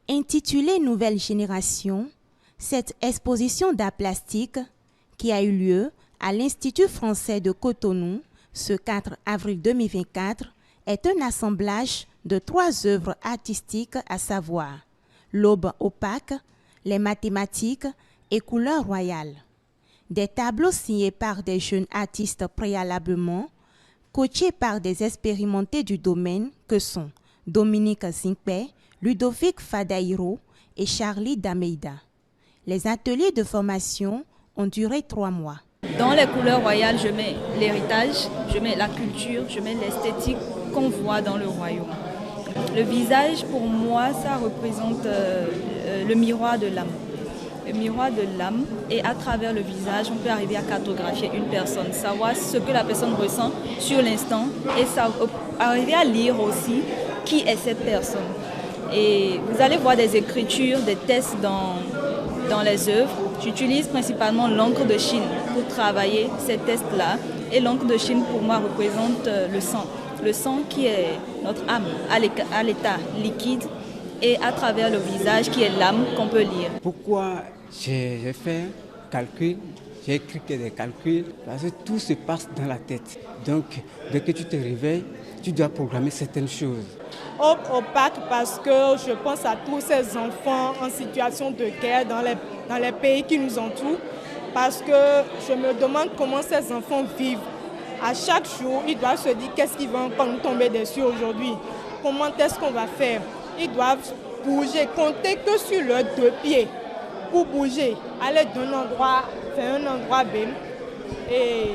Intitulée Nouvelle Génération, cette exposition d'art plastique qui a eu lieu à l'Institut français de Cotonou ce 4 avril 2024 est un assemblage de 3 œuvres artistiques, à savoir l'aube opaque, les mathématiques et couleurs royales. Des tableaux signés par des jeunes artistes préalablement, coachés par des expérimentés du domaine que sont Dominique Zinkpe, Ludovic Fadaïro et Charlie Dameida. Les ateliers de formation ont duré 3 mois. Dans les couleurs royales, je mets l'héritage, je mets la culture, je mets l'esthétique qu'on voit dans le royaume. Le visage, pour moi, ça représente le miroir de l'âme. Le miroir de l'âme, et à travers le visage, on peut arriver à cartographier une personne, savoir ce que la personne ressent sur l'instant et arriver à lire aussi qui est cette personne. Et vous allez voir des écritures, des tests dans les œuvres. J'utilise principalement l'encre de Chine pour travailler ces tests-là. Et l'encre de Chine, pour moi, représente le sang. Le sang qui est notre âme, à l'état liquide, et à travers le visage qui est l'âme qu'on peut lire. Pourquoi j'ai fait calcul, j'ai écrit que des calculs, parce que tout se passe dans la tête. Donc, dès que tu te réveilles, tu dois programmer certaines choses. Aube opaque parce que je pense à tous ces enfants en situation de guerre dans les pays qui nous entourent, parce que je me demande comment ces enfants vivent. À chaque jour, ils doivent se dire qu'est-ce qui va encore nous tomber dessus aujourd'hui, comment est-ce qu'on va faire. Ils doivent bouger, compter que sur leurs 2 pieds pour bouger, aller d'un endroit vers un endroit B. Et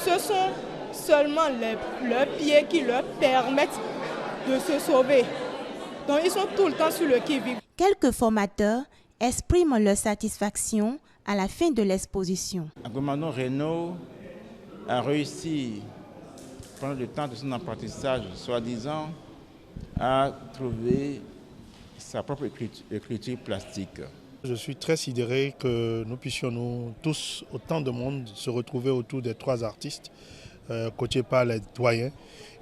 ce sont seulement leurs pieds qui leur permettent de se sauver. Donc ils sont tout le temps sur le qui-vive. Quelques formateurs expriment leur satisfaction à la fin de l'exposition. Agomano Renault a réussi, pendant le temps de son apprentissage, soi-disant, à trouver sa propre écriture plastique. Je suis très sidéré que nous puissions nous tous, autant de monde, se retrouver autour des 3 artistes coachés par les doyens.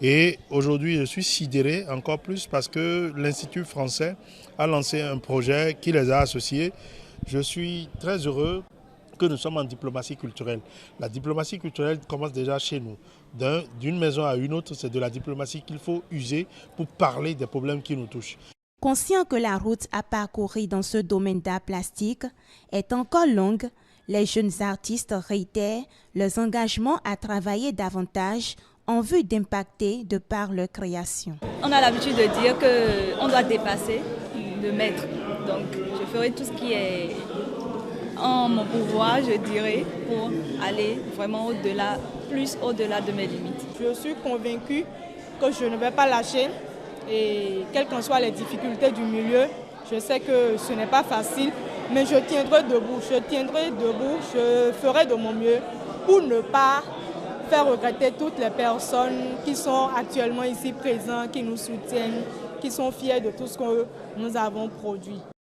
Et aujourd'hui, je suis sidéré encore plus parce que l'Institut français a lancé un projet qui les a associés. Je suis très heureux que nous sommes en diplomatie culturelle. La diplomatie culturelle commence déjà chez nous. D'une maison à une autre, c'est de la diplomatie qu'il faut user pour parler des problèmes qui nous touchent. Conscient que la route à parcourir dans ce domaine d'art plastique est encore longue, les jeunes artistes réitèrent leurs engagements à travailler davantage en vue d'impacter de par leur création. On a l'habitude de dire qu'on doit dépasser de maître. Donc je ferai tout ce qui est en mon pouvoir, je dirais, pour aller vraiment au-delà, plus au-delà de mes limites. Je suis convaincue que je ne vais pas lâcher. Et quelles qu'en soient les difficultés du milieu, je sais que ce n'est pas facile, mais je tiendrai debout, je ferai de mon mieux pour ne pas faire regretter toutes les personnes qui sont actuellement ici présentes, qui nous soutiennent, qui sont fiers de tout ce que nous avons produit.